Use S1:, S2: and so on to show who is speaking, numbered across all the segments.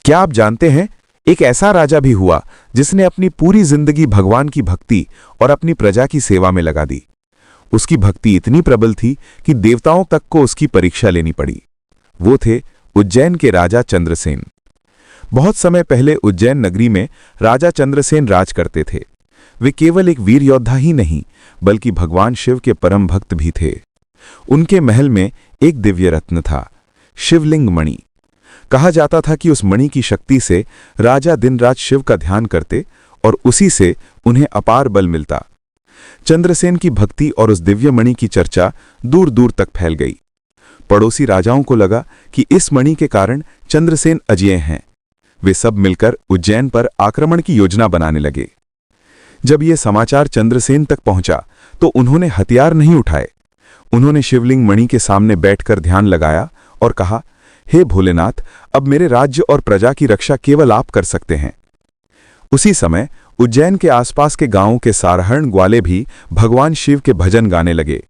S1: क्या आप जानते हैं, एक ऐसा राजा भी हुआ जिसने अपनी पूरी जिंदगी भगवान की भक्ति और अपनी प्रजा की सेवा में लगा दी। उसकी भक्ति इतनी प्रबल थी कि देवताओं तक को उसकी परीक्षा लेनी पड़ी। वो थे उज्जैन के राजा चंद्रसेन। बहुत समय पहले उज्जैन नगरी में राजा चंद्रसेन राज करते थे। वे केवल एक वीर योद्धा ही नहीं, बल्कि भगवान शिव के परम भक्त भी थे। उनके महल में एक दिव्य रत्न था, शिवलिंग मणि। कहा जाता था कि उस मणि की शक्ति से राजा दिन रात शिव का ध्यान करते और उसी से उन्हें अपार बल मिलता। चंद्रसेन की भक्ति और उस दिव्य मणि की चर्चा दूर दूर तक फैल गई। पड़ोसी राजाओं को लगा कि इस मणि के कारण चंद्रसेन अजेय हैं। वे सब मिलकर उज्जैन पर आक्रमण की योजना बनाने लगे। जब यह समाचार चंद्रसेन तक पहुंचा तो उन्होंने हथियार नहीं उठाए। उन्होंने शिवलिंग मणि के सामने बैठकर ध्यान लगाया और कहा, हे भोलेनाथ, अब मेरे राज्य और प्रजा की रक्षा केवल आप कर सकते हैं। उसी समय उज्जैन के आसपास के गांवों के साधारण ग्वाले भी भगवान शिव के भजन गाने लगे।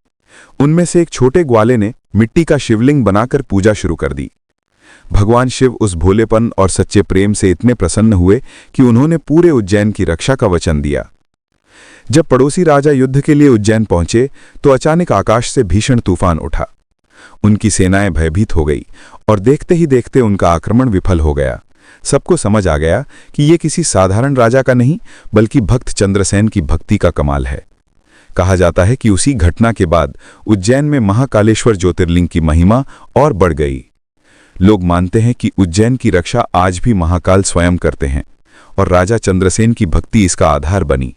S1: उनमें से एक छोटे ग्वाले ने मिट्टी का शिवलिंग बनाकर पूजा शुरू कर दी। भगवान शिव उस भोलेपन और सच्चे प्रेम से इतने प्रसन्न हुए कि उन्होंने पूरे उज्जैन की रक्षा का वचन दिया। जब पड़ोसी राजा युद्ध के लिए उज्जैन पहुंचे तो अचानक आकाश से भीषण तूफान उठा। उनकी सेनाएं भयभीत हो गई और देखते ही देखते उनका आक्रमण विफल हो गया। सबको समझ आ गया कि यह किसी साधारण राजा का नहीं, बल्कि भक्त चंद्रसेन की भक्ति का कमाल है। कहा जाता है कि उसी घटना के बाद उज्जैन में महाकालेश्वर ज्योतिर्लिंग की महिमा और बढ़ गई। लोग मानते हैं कि उज्जैन की रक्षा आज भी महाकाल स्वयं करते हैं और राजा चंद्रसेन की भक्ति इसका आधार बनी।